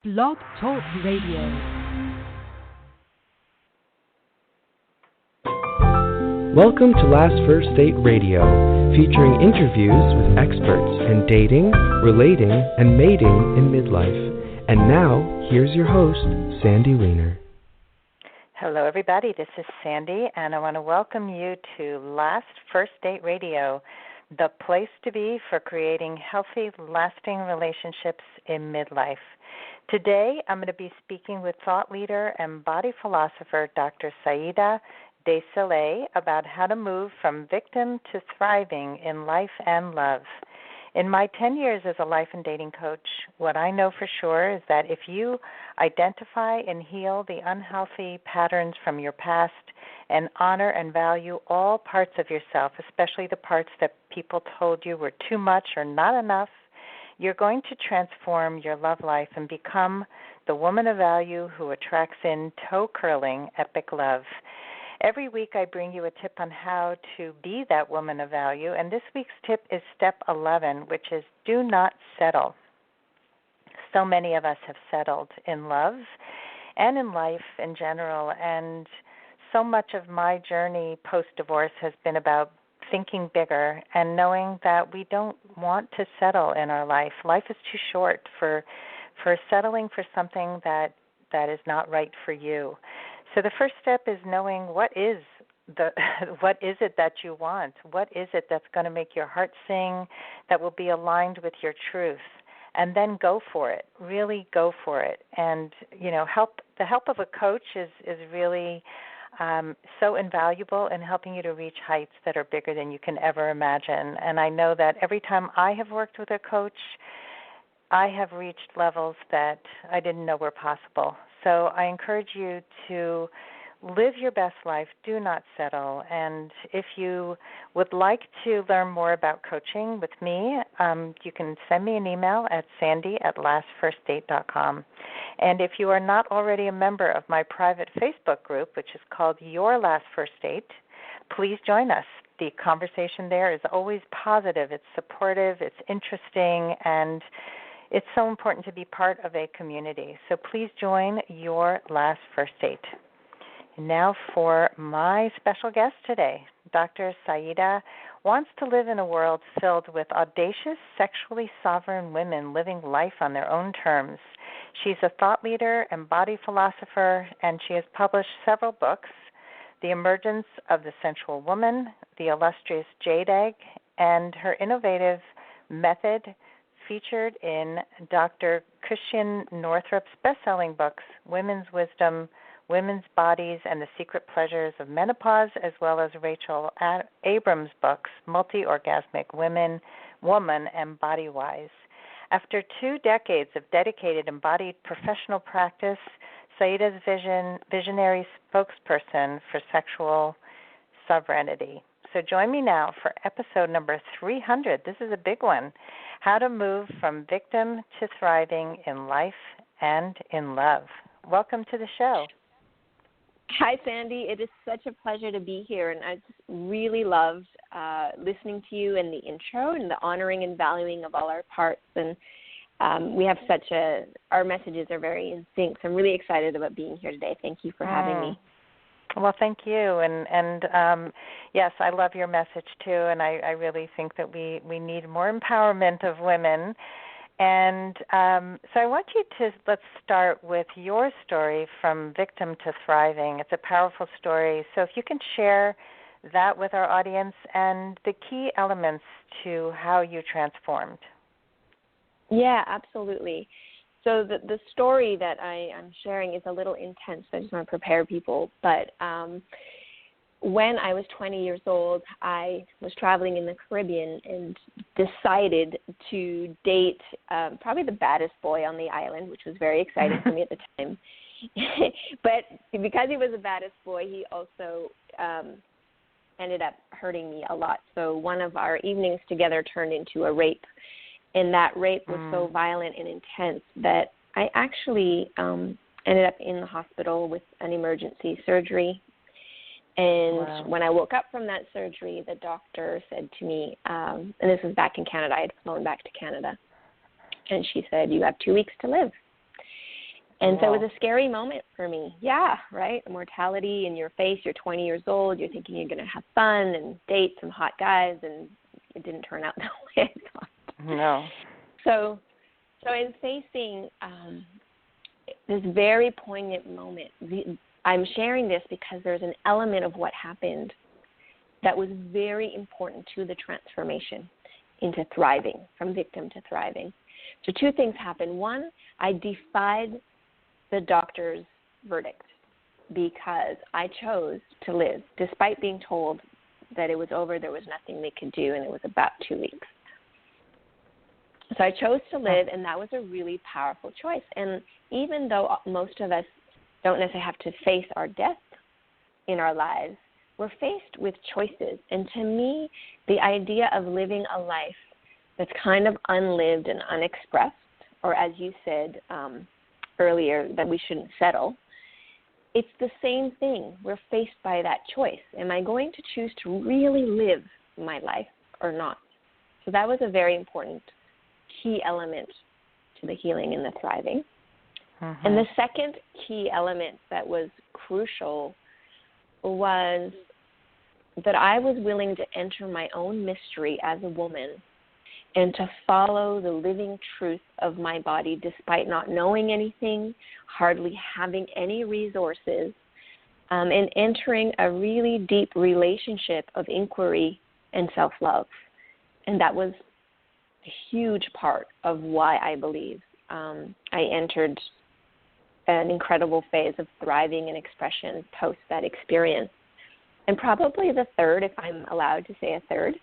Blog Talk Radio. Welcome to Last First Date Radio, featuring interviews with experts in dating, relating, and mating in midlife. And now, here's your host, Sandy Weiner. Hello, everybody. This is Sandy, and I want to welcome you to Last First Date Radio, the place to be for creating healthy, lasting relationships in midlife. Today, I'm going to be speaking with thought leader and body philosopher Dr. Saida Désilets about how to move from victim to thriving in life and love. In my 10 years as a life and dating coach, what I know for sure is that if you identify and heal the unhealthy patterns from your past and honor and value all parts of yourself, especially the parts that people told you were too much or not enough, you're going to transform your love life and become the woman of value who attracts in toe-curling epic love. Every week I bring you a tip on how to be that woman of value, and this week's tip is step 11, which is do not settle. So many of us have settled in love and in life in general, and so much of my journey post-divorce has been about thinking bigger and knowing that we don't want to settle in our life. Life is too short for settling for something that is not right for you. So the first step is knowing what is it that you want? What is it that's going to make your heart sing, that will be aligned with your truth? And then go for it. Really go for it. And the help of a coach is really so invaluable in helping you to reach heights that are bigger than you can ever imagine. And I know that every time I have worked with a coach, I have reached levels that I didn't know were possible. So I encourage you to live your best life. Do not settle. And if you would like to learn more about coaching with me, you can send me an email at sandy@lastfirstdate.com. And if you are not already a member of my private Facebook group, which is called Your Last First Date, please join us. The conversation there is always positive. It's supportive. It's interesting. And it's so important to be part of a community. So please join Your Last First Date. Now for my special guest today. Dr. Saida wants to live in a world filled with audacious, sexually sovereign women living life on their own terms. She's a thought leader and body philosopher, and she has published several books, The Emergence of the Sensual Woman, The Illustrious Jade Egg, and her innovative method featured in Dr. Christiane Northrup's best-selling books, Women's Wisdom, Women's Bodies, and the Secret Pleasures of Menopause, as well as Rachel Abrams' books, Multi-Orgasmic Woman and BodyWise. After 2 decades of dedicated embodied professional practice, Saida's visionary spokesperson for sexual sovereignty. So join me now for episode number 300. This is a big one. How to move from victim to thriving in life and in love. Welcome to the show. Hi, Sandy. It is such a pleasure to be here, and I just really loved listening to you in the intro and the honoring and valuing of all our parts. And we have our messages are very in sync, so I'm really excited about being here today. Thank you for having me. Well, thank you. And yes, I love your message, too, and I really think that we need more empowerment of women. And so I want you to, let's start with your story from victim to thriving. It's a powerful story. So if you can share that with our audience and the key elements to how you transformed. Yeah, absolutely. So the story that I'm sharing is a little intense. So I just want to prepare people. But when I was 20 years old, I was traveling in the Caribbean and decided to date probably the baddest boy on the island, which was very exciting for me at the time. But because he was the baddest boy, he also ended up hurting me a lot. So one of our evenings together turned into a rape. And that rape was so violent and intense that I actually ended up in the hospital with an emergency surgery. And when I woke up from that surgery, the doctor said to me, and this was back in Canada, I had flown back to Canada, and she said, "You have 2 weeks to live." And so it was a scary moment for me. Yeah, right? Mortality in your face. You're 20 years old. You're thinking you're going to have fun and date some hot guys, and it didn't turn out that way I thought. No. So in facing this very poignant moment, I'm sharing this because there's an element of what happened that was very important to the transformation into thriving, from victim to thriving. So two things happened. One, I defied the doctor's verdict because I chose to live, despite being told that it was over, there was nothing they could do, and it was about 2 weeks. So I chose to live, and that was a really powerful choice. And even though most of us don't necessarily have to face our death in our lives, we're faced with choices. And to me, the idea of living a life that's kind of unlived and unexpressed, or as you said earlier, that we shouldn't settle, it's the same thing. We're faced by that choice. Am I going to choose to really live my life or not? So that was a very important key element to the healing and the thriving. Mm-hmm. And the second key element that was crucial was that I was willing to enter my own mystery as a woman and to follow the living truth of my body despite not knowing anything, hardly having any resources, and entering a really deep relationship of inquiry and self-love. And that was a huge part of why I believe I entered an incredible phase of thriving and expression post that experience. And probably the third, if I'm allowed to say a third.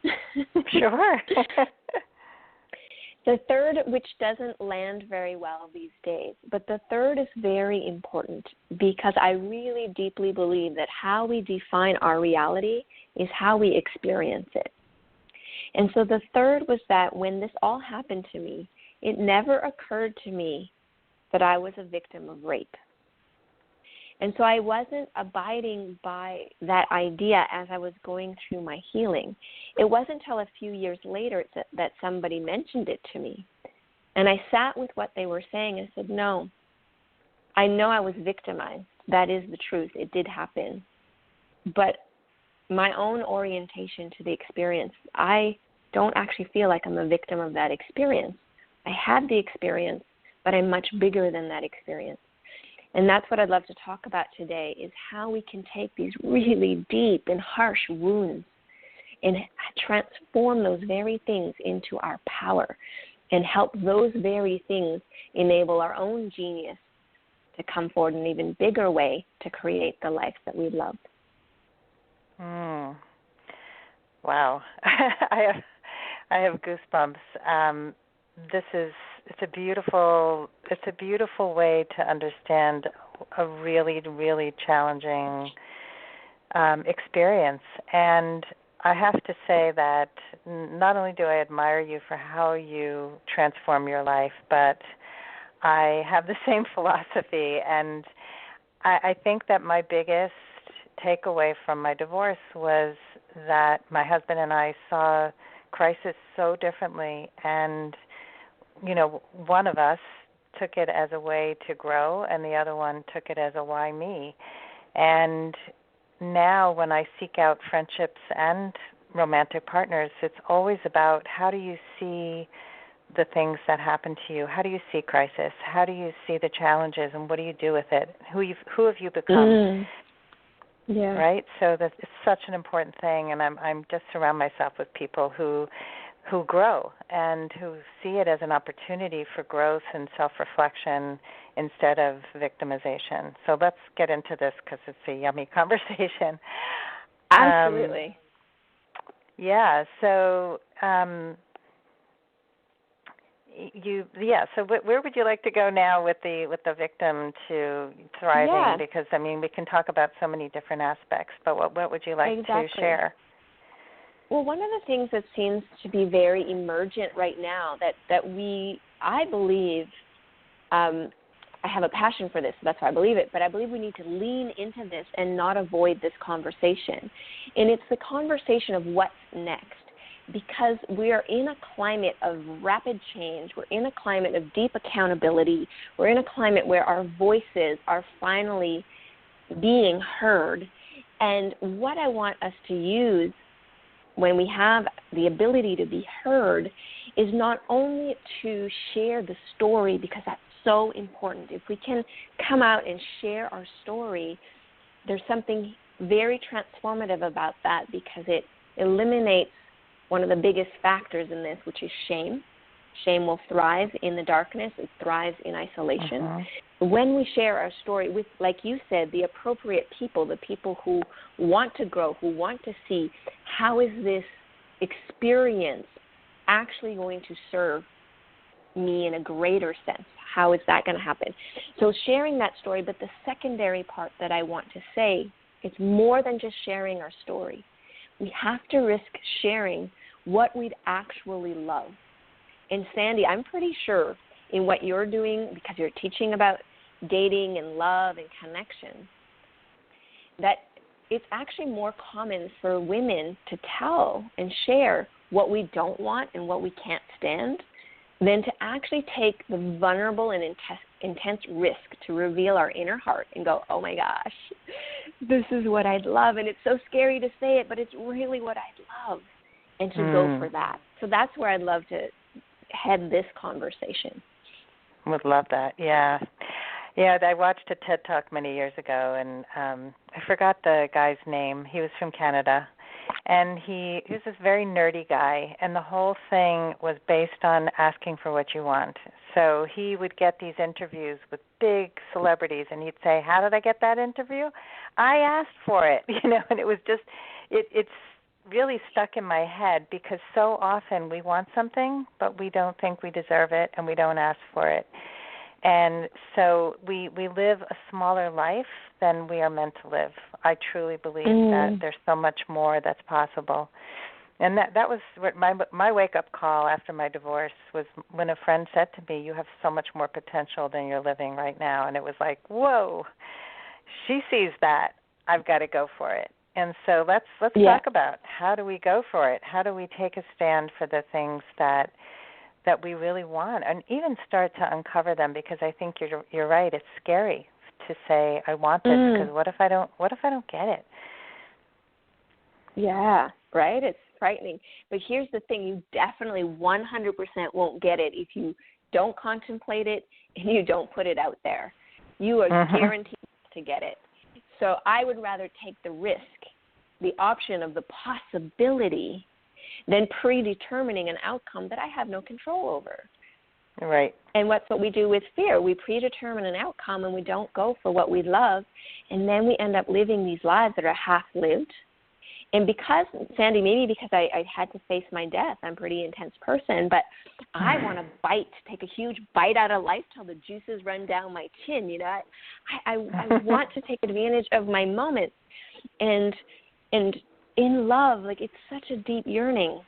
Sure. The third, which doesn't land very well these days, but the third is very important because I really deeply believe that how we define our reality is how we experience it. And so the third was that when this all happened to me, it never occurred to me that I was a victim of rape. And so I wasn't abiding by that idea as I was going through my healing. It wasn't until a few years later that somebody mentioned it to me. And I sat with what they were saying and said, no, I know I was victimized. That is the truth. It did happen. But my own orientation to the experience, I don't actually feel like I'm a victim of that experience. I had the experience, but I'm much bigger than that experience. And that's what I'd love to talk about today, is how we can take these really deep and harsh wounds and transform those very things into our power and help those very things enable our own genius to come forward in an even bigger way to create the life that we love. Wow. I have goosebumps. It's a beautiful way to understand a really, really challenging experience. And I have to say that not only do I admire you for how you transform your life, but I have the same philosophy. And I think that my biggest takeaway from my divorce was that my husband and I saw crisis so differently, and one of us took it as a way to grow, and the other one took it as a why me. And now when I seek out friendships and romantic partners, it's always about how do you see the things that happen to you? How do you see crisis? How do you see the challenges, and what do you do with it? Who have you become? Yeah. Right? So it's such an important thing, and I'm just surround myself with people who grow and who see it as an opportunity for growth and self-reflection instead of victimization. So let's get into this because it's a yummy conversation. Absolutely. So So where would you like to go now with the victim to thriving? Yeah. Because we can talk about so many different aspects. But what would you like to share? Well, one of the things that seems to be very emergent right now that I believe, I have a passion for this, so that's why I believe it, but I believe we need to lean into this and not avoid this conversation. And it's the conversation of what's next. because we are in a climate of rapid change. We're in a climate of deep accountability. We're in a climate where our voices are finally being heard. And what I want us to use when we have the ability to be heard is not only to share the story, because that's so important. If we can come out and share our story, there's something very transformative about that, because it eliminates one of the biggest factors in this, which is shame. Shame will thrive in the darkness. It thrives in isolation. When we share our story with, like you said, the appropriate people, the people who want to grow, who want to see how is this experience actually going to serve me in a greater sense? How is that going to happen? So sharing that story, but the secondary part that I want to say, it's more than just sharing our story. We have to risk sharing what we'd actually love. And Sandy, I'm pretty sure in what you're doing, because you're teaching about dating and love and connection, that it's actually more common for women to tell and share what we don't want and what we can't stand than to actually take the vulnerable and intense risk to reveal our inner heart and go, oh my gosh, this is what I'd love. And it's so scary to say it, but it's really what I'd love. And to go for that. So that's where I'd love to head this conversation. Would love that, yeah. Yeah, I watched a TED Talk many years ago, and I forgot the guy's name. He was from Canada, and he was this very nerdy guy, and the whole thing was based on asking for what you want. So he would get these interviews with big celebrities, and he'd say, how did I get that interview? I asked for it, and it was just, it's really stuck in my head, because so often we want something, but we don't think we deserve it, and we don't ask for it. And so we live a smaller life than we are meant to live. I truly believe that there's so much more that's possible. And that was my wake-up call after my divorce, was when a friend said to me, you have so much more potential than you're living right now. And it was like, whoa, she sees that. I've got to go for it. And so let's talk about, how do we go for it? How do we take a stand for the things that we really want, and even start to uncover them? Because I think you're right. It's scary to say I want this, because what if I don't get it? Yeah, right. It's frightening. But here's the thing: you definitely 100% won't get it if you don't contemplate it and you don't put it out there. You are guaranteed to get it. So I would rather take the risk, the option of the possibility, than predetermining an outcome that I have no control over. Right. And that's what we do with fear. We predetermine an outcome and we don't go for what we love, and then we end up living these lives that are half-lived. And because, Sandy, maybe because I had to face my death, I'm a pretty intense person, but I want to take a huge bite out of life till the juices run down my chin. I want to take advantage of my moment. And in love, it's such a deep yearning.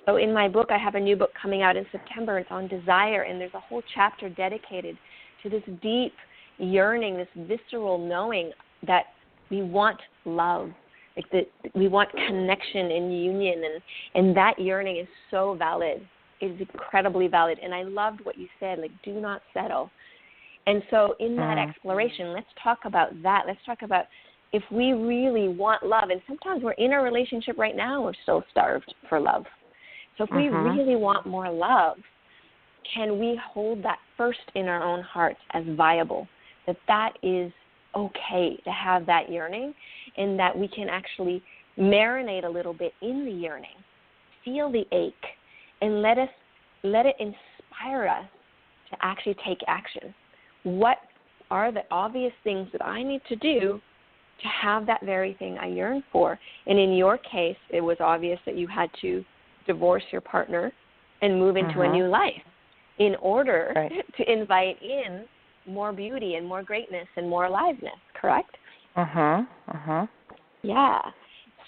So in my book, I have a new book coming out in September. It's on desire, and there's a whole chapter dedicated to this deep yearning, this visceral knowing that we want love. We want connection and union, and that yearning is so valid. It is incredibly valid. And I loved what you said, do not settle. And so in that exploration, let's talk about that. Let's talk about if we really want love, and sometimes we're in a relationship right now, we're still starved for love. So if we really want more love, can we hold that first in our own hearts as viable, that is okay to have that yearning, and that we can actually marinate a little bit in the yearning, feel the ache, and let it inspire us to actually take action. What are the obvious things that I need to do to have that very thing I yearn for? And in your case, it was obvious that you had to divorce your partner and move into a new life in order to invite in more beauty and more greatness and more aliveness, correct? Yeah.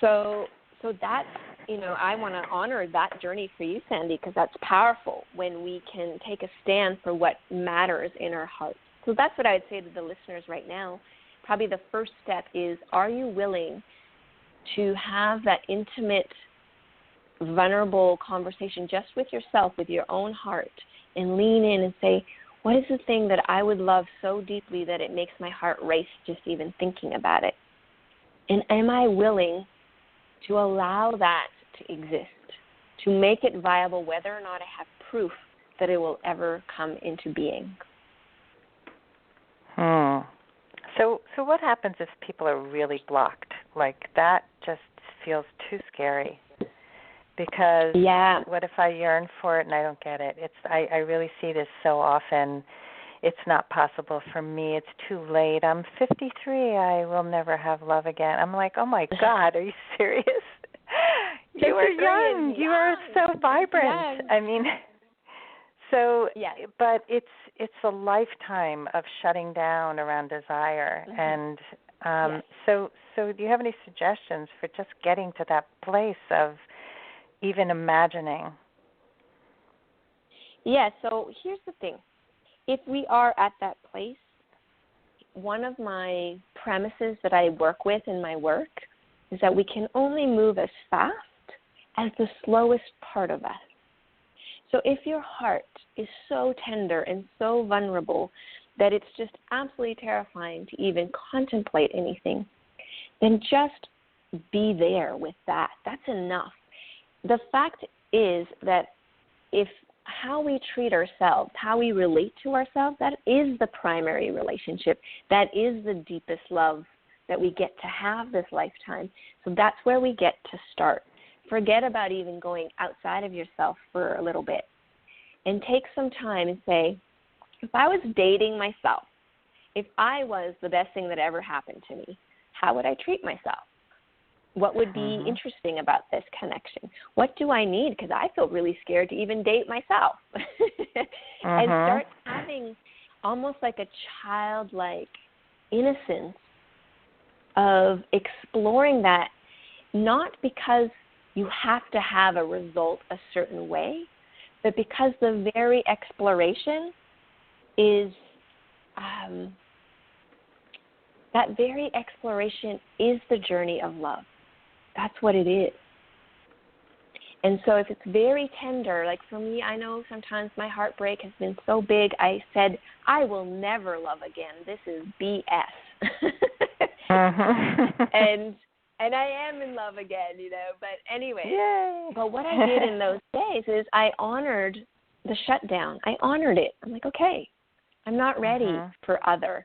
So that's, I want to honor that journey for you, Sandy, because that's powerful when we can take a stand for what matters in our hearts. So that's what I would say to the listeners right now. Probably the first step is, are you willing to have that intimate vulnerable conversation just with yourself, with your own heart, and lean in and say, what is the thing that I would love so deeply that it makes my heart race just even thinking about it? And am I willing to allow that to exist, to make it viable whether or not I have proof that it will ever come into being? So what happens if people are really blocked? Like, that just feels too scary. Because what if I yearn for it and I don't get it? I really see this so often. It's not possible for me. It's too late. I'm 53. I will never have love again. I'm like, oh, my God, are you serious? You are young. You are so vibrant. Yes. I mean, so, but it's a lifetime of shutting down around desire. And so do you have any suggestions for just getting to that place of even imagining? Yeah, so here's the thing. If we are at that place, one of my premises that I work with in my work is that we can only move as fast as the slowest part of us. So if your heart is so tender and so vulnerable that it's just absolutely terrifying to even contemplate anything, then just be there with that. That's enough. The fact is that if how we treat ourselves, how we relate to ourselves, that is the primary relationship. That is the deepest love that we get to have this lifetime. So that's where we get to start. Forget about even going outside of yourself for a little bit. And take some time and say, if I was dating myself, if I was the best thing that ever happened to me, how would I treat myself? What would be interesting about this connection? What do I need? Because I feel really scared to even date myself. And start having almost like a childlike innocence of exploring that, not because you have to have a result a certain way, but because the very exploration is, that very exploration is the journey of love. That's what it is. And so if it's very tender, like for me, I know sometimes my heartbreak has been so big, I said, I will never love again. This is BS. And I am in love again, you know. But anyway, but what I did in those days is I honored the shutdown. I honored it. I'm like, okay, I'm not ready for other,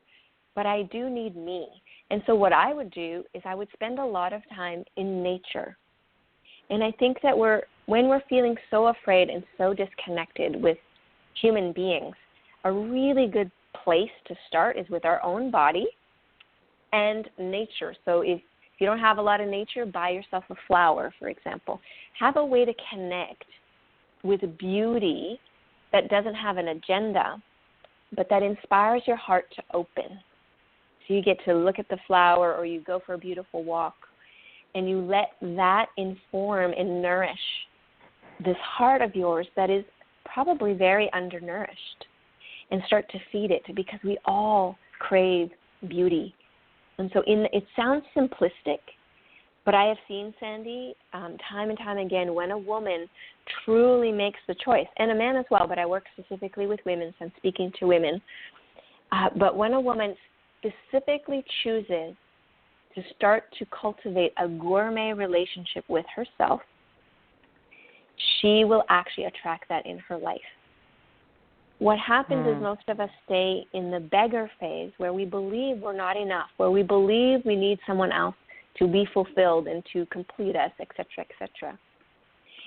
but I do need me. And so what I would do is I would spend a lot of time in nature. And I think that when we're feeling so afraid and so disconnected with human beings, a really good place to start is with our own body and nature. So if you don't have a lot of nature, buy yourself a flower, for example. Have a way to connect with beauty that doesn't have an agenda, but that inspires your heart to open. So you get to look at the flower, or you go for a beautiful walk, and you let that inform and nourish this heart of yours that is probably very undernourished, and start to feed it, because we all crave beauty. And so it sounds simplistic, but I have seen, Sandy, time and time again, when a woman truly makes the choice, and a man as well, but I work specifically with women, so I'm speaking to women, but when a woman specifically chooses to start to cultivate a gourmet relationship with herself, she will actually attract that in her life. What happens is most of us stay in the beggar phase, where we believe we're not enough, where we believe we need someone else to be fulfilled and to complete us, et cetera, et cetera.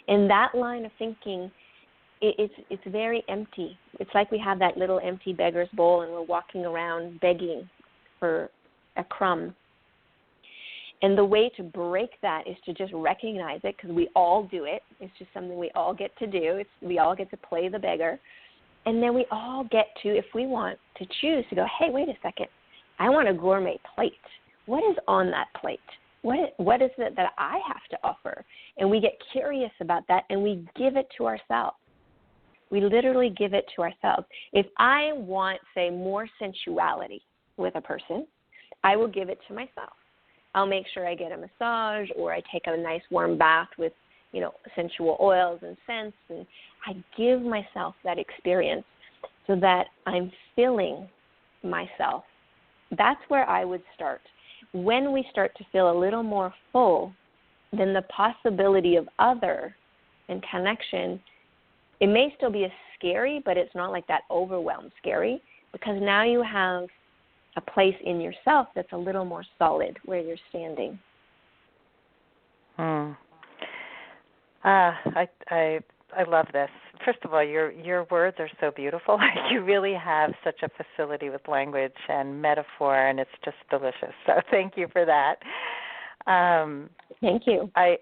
And that line of thinking, it's very empty. It's like we have that little empty beggar's bowl and we're walking around begging for a crumb. And the way to break that is to just recognize it, because we all do it. It's just something we all get to do. We all get to play the beggar. And then we all get to, if we want to choose to go, hey, wait a second, I want a gourmet plate. What is on that plate? What is it that I have to offer? And we get curious about that, and we give it to ourselves. We literally give it to ourselves. If I want, say, more sensuality with a person, I will give it to myself. I'll make sure I get a massage, or I take a nice warm bath with sensual oils and scents, and I give myself that experience so that I'm filling myself. That's where I would start. When we start to feel a little more full, then the possibility of other and connection, it may still be as scary, but it's not like that overwhelmed scary, because now you have a place in yourself that's a little more solid where you're standing. I love this. First of all, your words are so beautiful. You really have such a facility with language and metaphor, and it's just delicious. So thank you for that. Thank you. I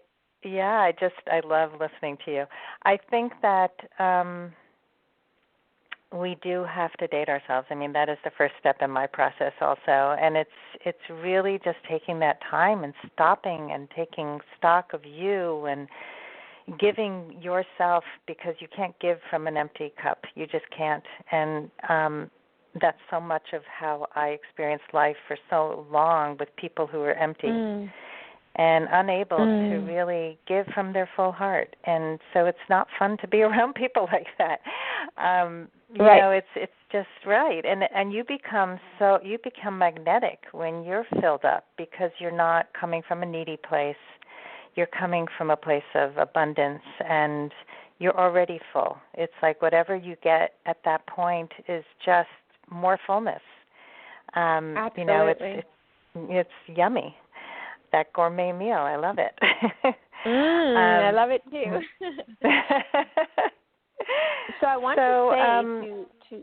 love listening to you. I think that we do have to date ourselves. I mean, that is the first step in my process also, and it's really just taking that time and stopping and taking stock of you and giving yourself, because you can't give from an empty cup. You just can't. And that's so much of how I experienced life for so long, with people who were empty and unable to really give from their full heart. And so it's not fun to be around people like that. It's just right. And you become magnetic when you're filled up, because you're not coming from a needy place. You're coming from a place of abundance, and you're already full. It's like whatever you get at that point is just more fullness. Absolutely. It's yummy. That gourmet meal, I love it. I love it too. So I want to say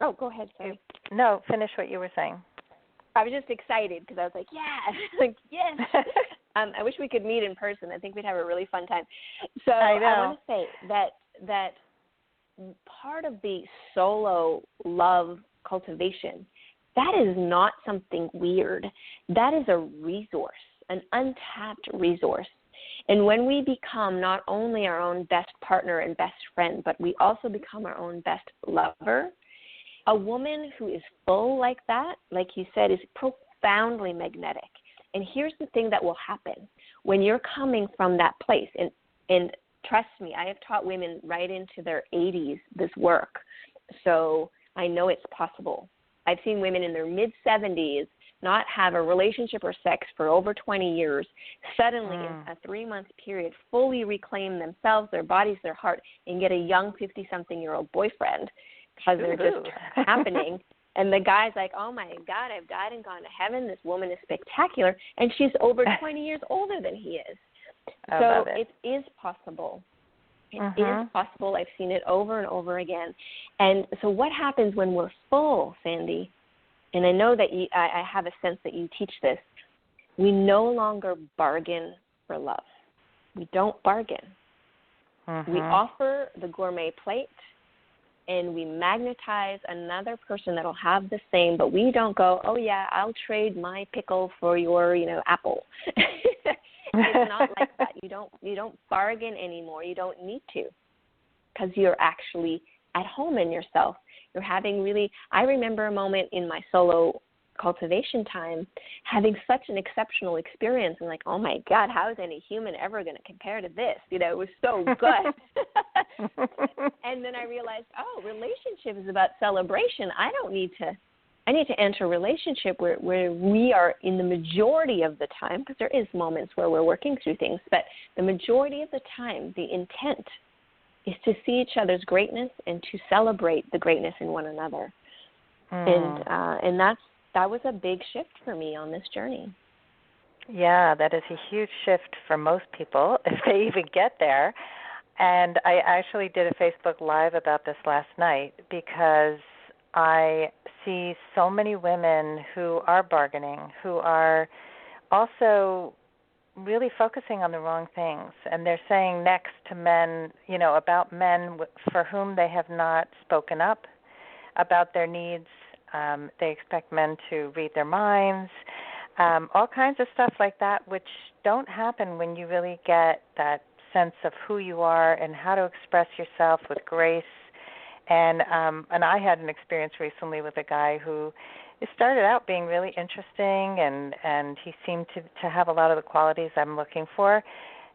Oh, go ahead. Sorry. No, finish what you were saying. I was just excited because I was like, yes. I wish we could meet in person. I think we'd have a really fun time. So I want to say that part of the solo love cultivation, that is not something weird. That is a resource, an untapped resource. And when we become not only our own best partner and best friend, but we also become our own best lover, a woman who is full like that, like you said, is profoundly magnetic. And here's the thing that will happen when you're coming from that place. And trust me, I have taught women right into their 80s this work. So I know it's possible. I've seen women in their mid-70s not have a relationship or sex for over 20 years, suddenly in a 3-month period fully reclaim themselves, their bodies, their heart, and get a young 50-something-year-old boyfriend because they're just happening. And the guy's like, oh, my God, I've died and gone to heaven. This woman is spectacular. And she's over 20 years older than he is. So it is possible. It is possible. I've seen it over and over again. And so what happens when we're full, Sandy, and I know that I have a sense that you teach this, we no longer bargain for love. We don't bargain. We offer the gourmet plate, and we magnetize another person that will have the same, but we don't go, oh, yeah, I'll trade my pickle for your, apple. It's not like that. You don't bargain anymore. You don't need to, because you're actually at home in yourself. You're having I remember a moment in my solo cultivation time having such an exceptional experience and like, oh my God, how is any human ever going to compare to this? It was so good. And then I realized, relationship is about celebration. I need to enter a relationship where we are, in the majority of the time, because there is moments where we're working through things, but the majority of the time, the intent is to see each other's greatness and to celebrate the greatness in one another. And that was a big shift for me on this journey. Yeah, that is a huge shift for most people, if they even get there. And I actually did a Facebook Live about this last night because I see so many women who are bargaining, who are also really focusing on the wrong things. And they're saying next to men, about men for whom they have not spoken up about their needs. They expect men to read their minds, all kinds of stuff like that, which don't happen when you really get that sense of who you are and how to express yourself with grace. And I had an experience recently with a guy who it started out being really interesting, and he seemed to have a lot of the qualities I'm looking for.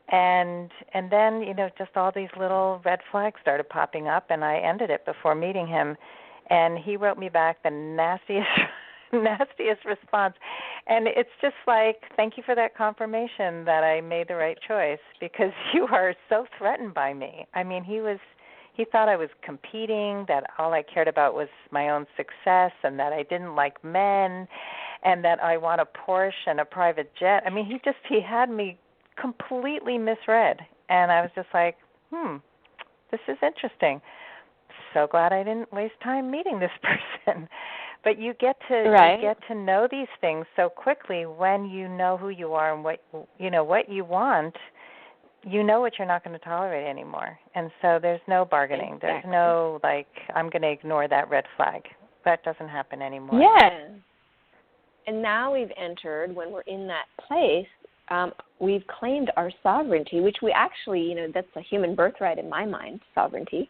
And then, just all these little red flags started popping up, and I ended it before meeting him. And he wrote me back the nastiest nastiest response. And it's just like, thank you for that confirmation that I made the right choice, because you are so threatened by me. I mean, he thought I was competing, that all I cared about was my own success, and that I didn't like men, and that I want a Porsche and a private jet. I mean, he had me completely misread. And I was just like, this is interesting. So glad I didn't waste time meeting this person. But you get to know these things so quickly when you know who you are and what you want. You know what you're not going to tolerate anymore. And so there's no bargaining. Exactly. There's no, I'm going to ignore that red flag. That doesn't happen anymore. Yeah. And now we've entered, when we're in that place, we've claimed our sovereignty, which we actually, that's a human birthright in my mind, sovereignty.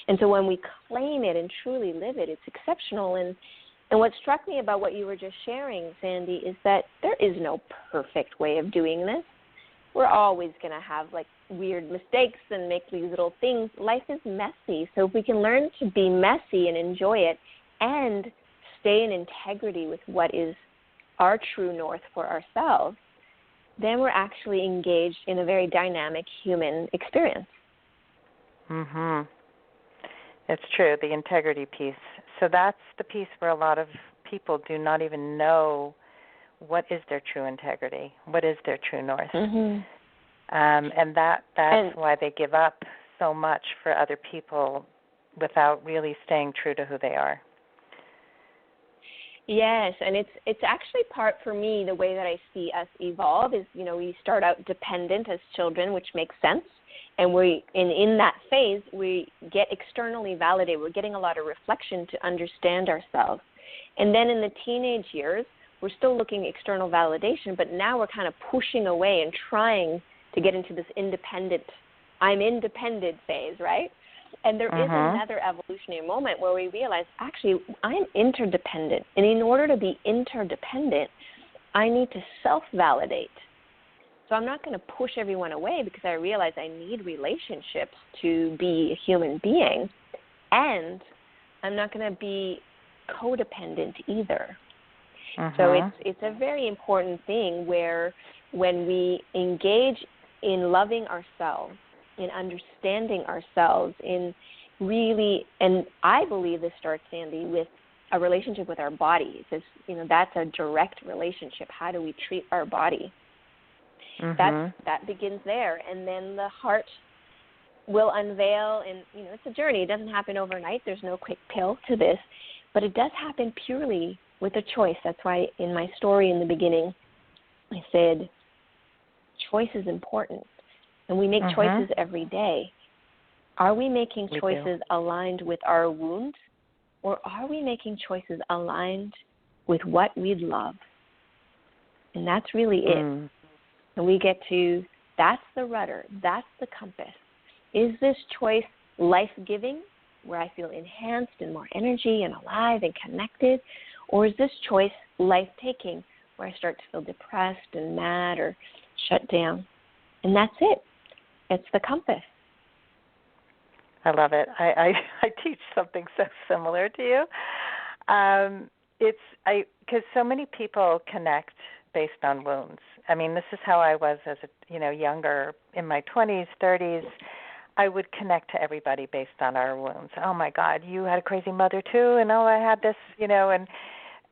And so when we claim it and truly live it, it's exceptional. And what struck me about what you were just sharing, Sandy, is that there is no perfect way of doing this. We're always going to have weird mistakes and make these little things. Life is messy. So if we can learn to be messy and enjoy it and stay in integrity with what is our true north for ourselves, then we're actually engaged in a very dynamic human experience. It's true, the integrity piece. So that's the piece where a lot of people do not even know what is their true integrity, what is their true north. And that's why they give up so much for other people without really staying true to who they are. Yes, and it's actually part, for me, the way that I see us evolve is, we start out dependent as children, which makes sense, and in that phase, we get externally validated. We're getting a lot of reflection to understand ourselves. And then in the teenage years, we're still looking external validation, but now we're kind of pushing away and trying to get into this I'm independent phase, right? And there is another evolutionary moment where we realize, actually, I'm interdependent. And in order to be interdependent, I need to self-validate. So I'm not going to push everyone away, because I realize I need relationships to be a human being. And I'm not going to be codependent either. So it's a very important thing where when we engage in loving ourselves, in understanding ourselves, in really, and I believe this starts, Sandy, with a relationship with our bodies. That's a direct relationship. How do we treat our body? That begins there, and then the heart will unveil, and it's a journey. It doesn't happen overnight. There's no quick pill to this, but it does happen purely with a choice. That's why in my story in the beginning, I said choice is important. And we make choices every day. Are we making choices aligned with our wounds, or are we making choices aligned with what we love? And that's really it. And we get to, that's the rudder, that's the compass. Is this choice life-giving, where I feel enhanced and more energy and alive and connected? Or is this choice life-taking, where I start to feel depressed and mad or shut down? And that's it. It's the compass. I love it. I teach something so similar to you. Because so many people connect based on wounds. I mean, this is how I was as a younger, in my 20s, 30s. I would connect to everybody based on our wounds. Oh my God, you had a crazy mother too, and I had this,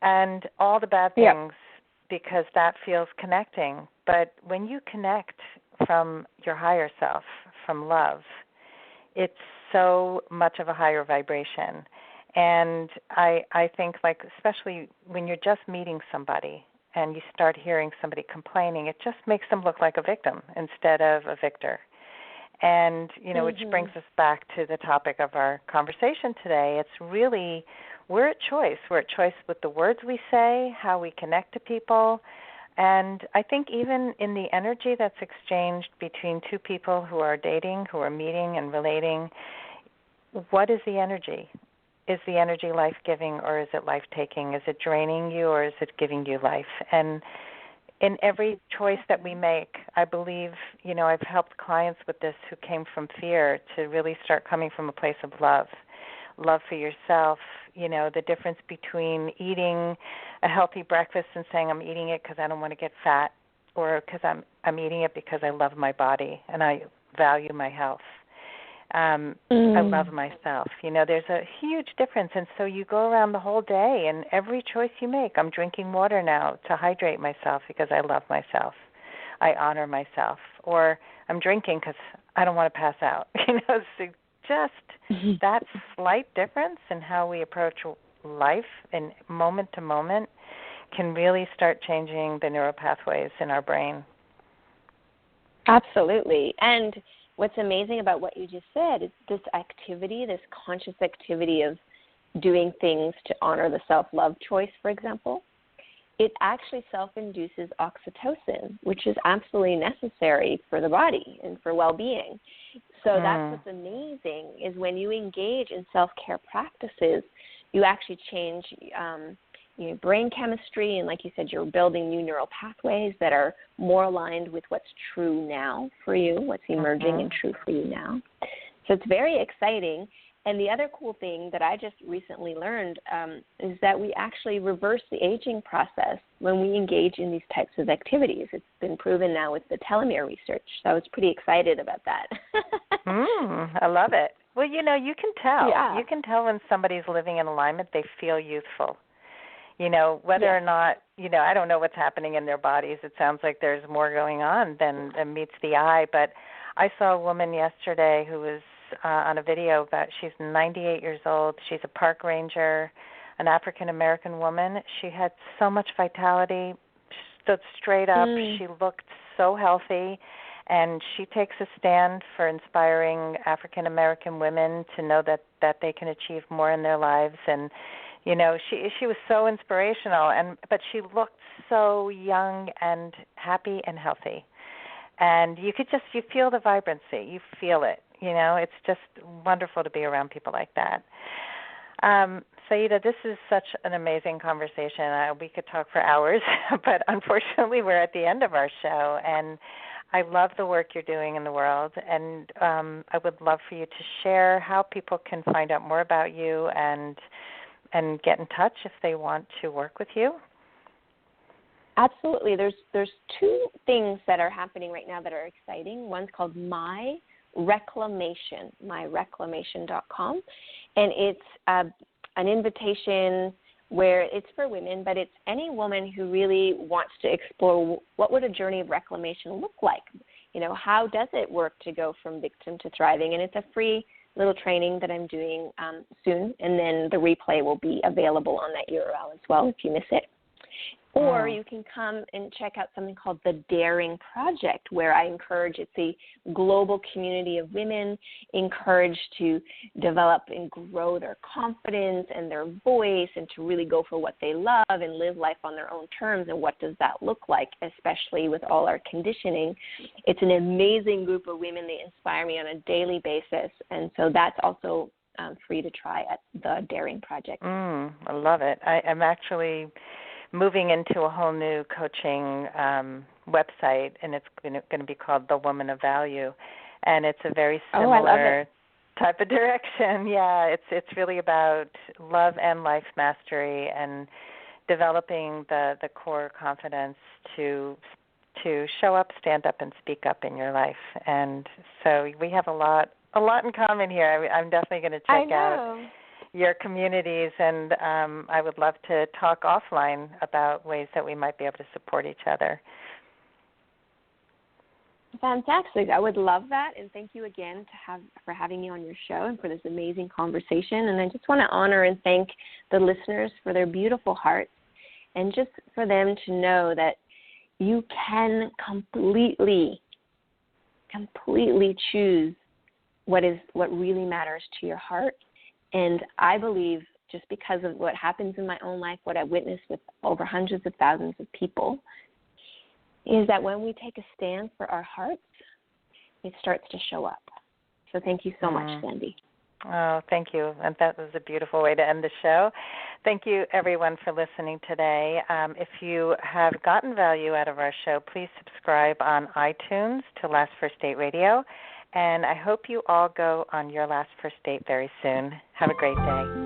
and all the bad things, because that feels connecting. But when you connect from your higher self, from love, it's so much of a higher vibration. And I think, especially when you're just meeting somebody and you start hearing somebody complaining, it just makes them look like a victim instead of a victor. And, which brings us back to the topic of our conversation today. It's really, we're at choice. We're at choice with the words we say, how we connect to people. And I think even in the energy that's exchanged between two people who are dating, who are meeting and relating, what is the energy? Is the energy life-giving, or is it life-taking? Is it draining you, or is it giving you life? And in every choice that we make. I believe, I've helped clients with this who came from fear to really start coming from a place of love for yourself. The difference between eating a healthy breakfast and saying I'm eating it because I don't want to get fat, or because I'm eating it because I love my body and I value my health. I love myself. There's a huge difference. And so you go around the whole day, and every choice you make, I'm drinking water now to hydrate myself because I love myself. I honor myself. Or I'm drinking because I don't want to pass out. So just that slight difference in how we approach life and moment to moment can really start changing the neural pathways in our brain. Absolutely. And what's amazing about what you just said is this activity, this conscious activity of doing things to honor the self-love choice, for example, it actually self-induces oxytocin, which is absolutely necessary for the body and for well-being. So that's what's amazing, is when you engage in self-care practices, you actually change your brain chemistry, and like you said, you're building new neural pathways that are more aligned with what's true now for you, what's emerging and true for you now. So it's very exciting. And the other cool thing that I just recently learned is that we actually reverse the aging process when we engage in these types of activities. It's been proven now with the telomere research. So I was pretty excited about that. I love it. Well, you can tell. Yeah. You can tell when somebody's living in alignment, they feel youthful. Whether or not, I don't know what's happening in their bodies. It sounds like there's more going on than meets the eye. But I saw a woman yesterday who was on a video about, she's 98 years old. She's a park ranger, an African-American woman. She had so much vitality, stood straight up. She looked so healthy. And she takes a stand for inspiring African-American women to know that they can achieve more in their lives. And she was so inspirational, but she looked so young and happy and healthy. And you feel the vibrancy. You feel it. It's just wonderful to be around people like that. Saida, this is such an amazing conversation. We could talk for hours, but unfortunately we're at the end of our show. And I love the work you're doing in the world, and I would love for you to share how people can find out more about you and get in touch if they want to work with you. Absolutely. There's two things that are happening right now that are exciting. One's called My Reclamation, myreclamation.com, and it's an invitation where it's for women, but it's any woman who really wants to explore what would a journey of reclamation look like. How does it work to go from victim to thriving? And it's a free little training that I'm doing soon, and then the replay will be available on that URL as well if you miss it. Or you can come and check out something called the Daring Project, where I encourage, it's a global community of women encouraged to develop and grow their confidence and their voice and to really go for what they love and live life on their own terms. And what does that look like, especially with all our conditioning? It's an amazing group of women. They inspire me on a daily basis. And so that's also free to try at the Daring Project. I love it. I'm actually moving into a whole new coaching website, and it's going to be called The Woman of Value, and it's a very similar type of direction. Yeah, it's really about love and life mastery and developing the core confidence to show up, stand up, and speak up in your life. And so we have a lot in common here. I'm definitely going to check out your communities, and I would love to talk offline about ways that we might be able to support each other. Fantastic. I would love that, and thank you again for having me on your show and for this amazing conversation. And I just want to honor and thank the listeners for their beautiful hearts, and just for them to know that you can completely choose what really matters to your heart. And I believe, just because of what happens in my own life, what I've witnessed with over hundreds of thousands of people, is that when we take a stand for our hearts, it starts to show up. So thank you so much, Sandy. Oh, thank you. And that was a beautiful way to end the show. Thank you, everyone, for listening today. If you have gotten value out of our show, please subscribe on iTunes to Last First Date Radio. And I hope you all go on your last first date very soon. Have a great day.